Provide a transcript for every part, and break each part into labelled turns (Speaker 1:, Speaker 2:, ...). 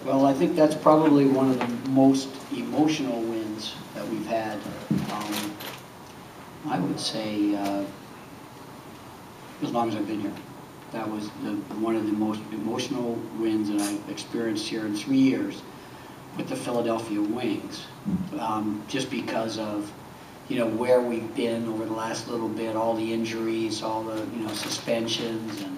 Speaker 1: Well, I think that's probably one of the most emotional wins that we've had. I would say as long as I've been here. That was one of the most emotional wins that I've experienced here in 3 years with the Philadelphia Wings. Just because of, you know, where we've been over the last little bit, all the injuries, all the, you know, suspensions, and,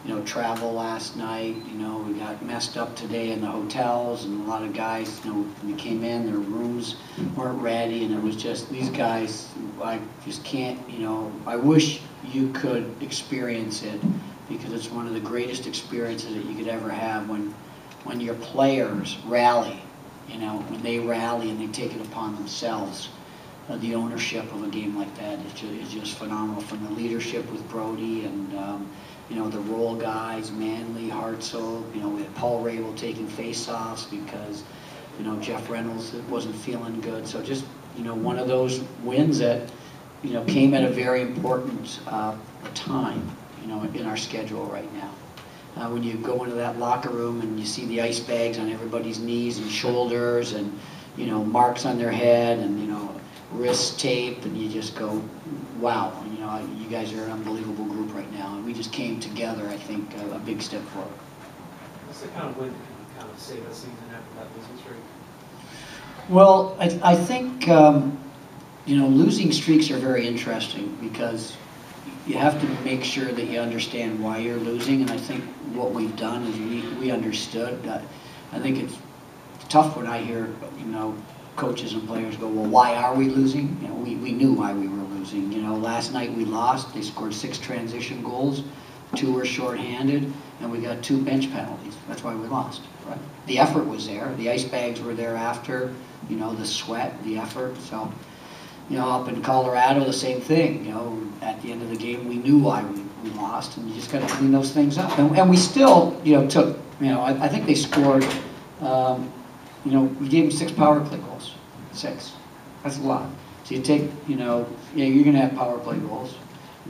Speaker 1: you know, travel last night. You know, we got messed up today in the hotels, and a lot of guys, you know, when we came in, their rooms weren't ready, and it was just, these guys, I just can't, you know, I wish you could experience it, because it's one of the greatest experiences that you could ever have when your players rally, you know, when they rally and they take it upon themselves. The ownership of a game like that is just phenomenal, from the leadership with Brody and, you know, the role guys, Manley, Hartzell, you know, we had Paul Rabel taking face-offs because, you know, Jeff Reynolds wasn't feeling good. So just, you know, one of those wins that, you know, came at a very important time, you know, in our schedule right now. When you go into that locker room and you see the ice bags on everybody's knees and shoulders, and, you know, marks on their head, and, you know, wrist tape, and you just go, wow, you know, you guys are an unbelievable group right now, and we just came together, I think, a big step forward.
Speaker 2: What's the kind of win that can kind of save a season after that losing streak?
Speaker 1: Well, I think, you know, losing streaks are very interesting, because you have to make sure that you understand why you're losing, and I think what we've done is we understood. I think it's tough when I hear, you know, coaches and players go, well, why are we losing? You know, we knew why we were losing. You know, last night we lost. They scored 6 transition goals, 2 were shorthanded, and we got 2 bench penalties. That's why we lost. Right? The effort was there. The ice bags were there after. You know, the sweat, the effort. So, you know, up in Colorado, the same thing. You know, at the end of the game, we knew why we lost, and you just got to clean those things up. And we still, you know, took. You know, I think they scored. You know, we gave them 6 power play goals. 6. That's a lot. So you take, you know, yeah, you're going to have power play goals.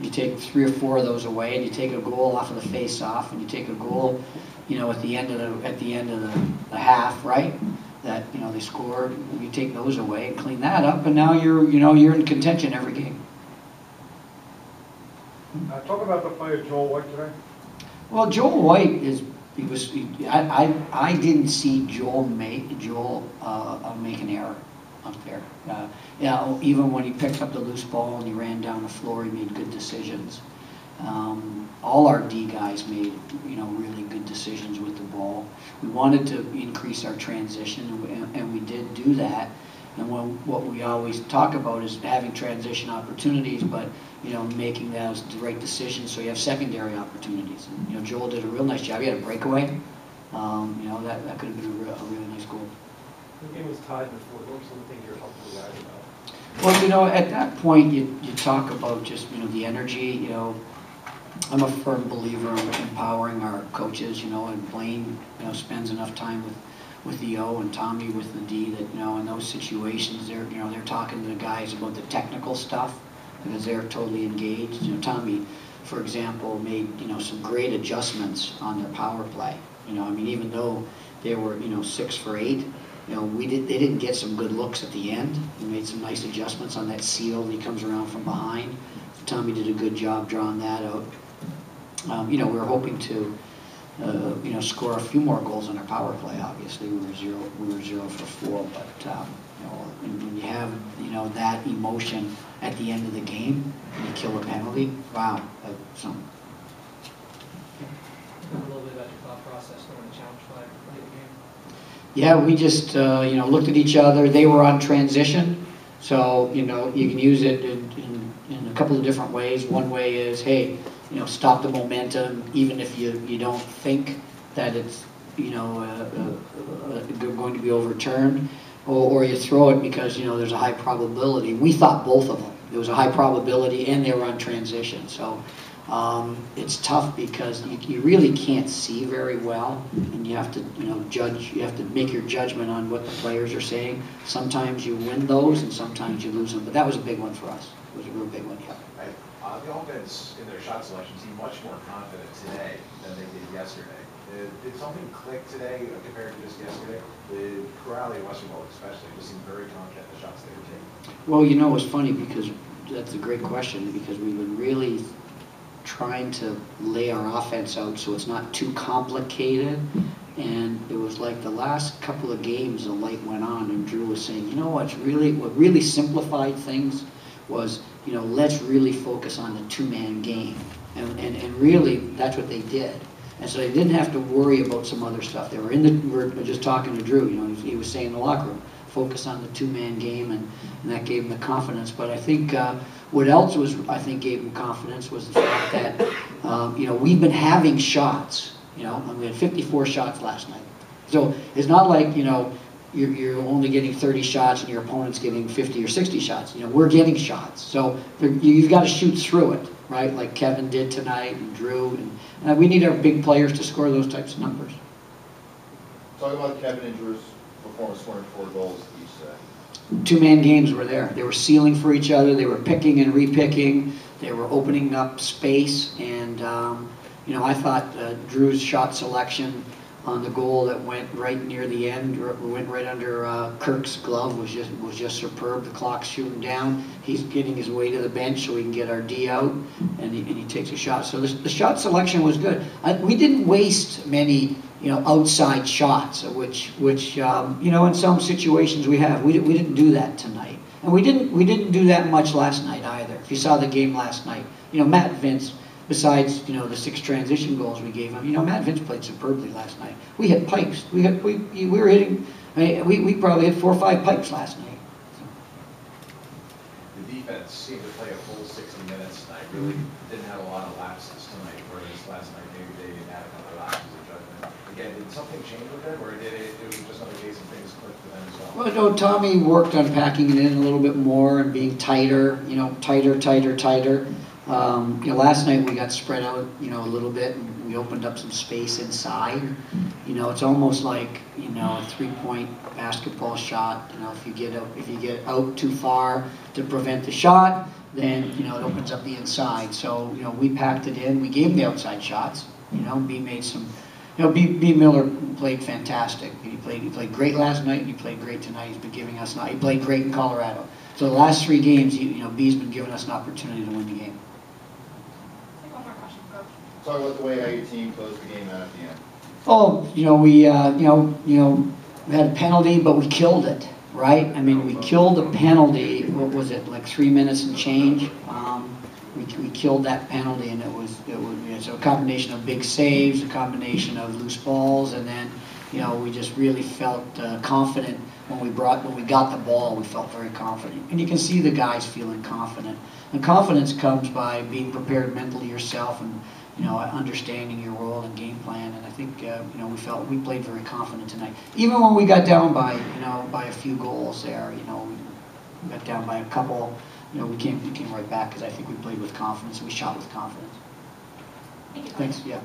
Speaker 1: You take 3 or 4 of those away, and you take a goal off of the face-off, and you take a goal, you know, at the end of the half, right? That, you know, they scored. You take those away and clean that up, and now you're, you know, you're in contention every game.
Speaker 3: Talk about the play of Joel White today.
Speaker 1: Well, Joel White is. I didn't see Joel make an error up there. You know, even when he picked up the loose ball and he ran down the floor, he made good decisions. All our D guys made, you know, really good decisions with the ball. We wanted to increase our transition, and we did do that. And what we always talk about is having transition opportunities, but, you know, making those the right decisions so you have secondary opportunities. And, you know, Joel did a real nice job. He had a breakaway. You know, that could have been a really nice goal.
Speaker 2: The game was tied before. What were some things you're hoping to write about?
Speaker 1: Well, you know, at that point, you talk about just, you know, the energy. You know, I'm a firm believer in empowering our coaches. You know, and Blaine, you know, spends enough time with the O and Tommy with the D that, you know, in those situations, they're talking to the guys about the technical stuff, because they're totally engaged. You know, Tommy, for example, made, you know, some great adjustments on their power play. You know, I mean, even though they were, you know, 6 for 8, you know, they didn't get some good looks at the end. He made some nice adjustments on that seal, and he comes around from behind. Tommy did a good job drawing that out. You know, we were hoping to, you know, score a few more goals on our power play. Obviously, we were 0 for 4, but you know, when you have, you know, that emotion at the end of the game, and you kill a penalty, wow, that's something.
Speaker 2: A little bit about your thought process during the challenge flag play the game.
Speaker 1: Yeah, we just you know, looked at each other. They were on transition, so, you know, you can use it in a couple of different ways. One way is, hey, you know, stop the momentum, even if you don't think that it's, you know, going to be overturned, or you throw it because, you know, there's a high probability. We thought both of them. There was a high probability, and they were on transition. So it's tough because you really can't see very well, and you have to, you know, judge. You have to make your judgment on what the players are saying. Sometimes you win those, and sometimes you lose them. But that was a big one for us. It was a real big one, yeah.
Speaker 4: The offense in their shot selection seemed much more confident today than they did yesterday. Did something click today compared to just yesterday? The Corrali and Western Ball especially just seemed very confident in the shots they were taking.
Speaker 1: Well, you know, it's funny because that's a great question, because we've been really trying to lay our offense out so it's not too complicated. And it was like the last couple of games the light went on and Drew was saying, you know what really simplified things was, you know, let's really focus on the two-man game. And really that's what they did. And so they didn't have to worry about some other stuff. They were we're just talking to Drew, you know, he was saying in the locker room, focus on the two-man game, and that gave him the confidence. But I think what else gave him confidence was the fact that, you know, we've been having shots, you know, and we had 54 shots last night. So it's not like, you know, you're only getting 30 shots and your opponent's getting 50 or 60 shots. You know, we're getting shots. So you've got to shoot through it, right? Like Kevin did tonight, and Drew, and we need our big players to score those types of numbers.
Speaker 5: Talk about Kevin and Drew's performance, scoring 4 goals each today.
Speaker 1: Two-man games were there. They were sealing for each other. They were picking and repicking. They were opening up space. And, you know, I thought Drew's shot selection on the goal that went right near the end, went right under Kirk's glove, was just superb. The clock's shooting down. He's getting his way to the bench so we can get our D out, and he takes a shot. So the shot selection was good. We didn't waste many, you know, outside shots, which you know, in some situations we have. We didn't do that tonight, and we didn't do that much last night either. If you saw the game last night, you know, Matt Vince, besides, you know, the 6 transition goals we gave him, you know, Matt Vince played superbly last night. We hit pipes. We were hitting. I mean, we probably hit 4 or 5 pipes last night.
Speaker 4: The defense seemed to play a full 60 minutes tonight. Really didn't have a lot of lapses tonight, whereas last night maybe they didn't have a couple of lapses of judgment. Again, did something change with them, or it was just another case of things clicked for them as well?
Speaker 1: Well, no, Tommy worked on packing it in a little bit more and being tighter, you know, tighter. You know, last night we got spread out, you know, a little bit, and we opened up some space inside. You know, it's almost like, you know, a 3-point basketball shot. You know, if you get out too far to prevent the shot, then, you know, it opens up the inside. So, you know, we packed it in. We gave him the outside shots. You know, B made some. You know, B Miller played fantastic. He played great last night, and he played great tonight. He's been giving us. He played great in Colorado. So the last 3 games, you know, B's been giving us an opportunity to win the game.
Speaker 5: Talk about the way how your team closed the game out at the end.
Speaker 1: Oh, you know, we had a penalty, but we killed it, right? I mean, we killed the penalty. What was it, like 3 minutes and change? We killed that penalty, and it was a combination of big saves, a combination of loose balls, and then, you know, we just really felt confident when we got the ball. We felt very confident, and you can see the guys feeling confident. And confidence comes by being prepared mentally yourself, and, you know, understanding your role and game plan. And I think, you know, we played very confident tonight. Even when we got down by, you know, by a few goals there, you know, we got down by a couple, you know, we came right back, because I think we played with confidence and we shot with confidence.
Speaker 6: Thank you.
Speaker 1: Thanks, yeah.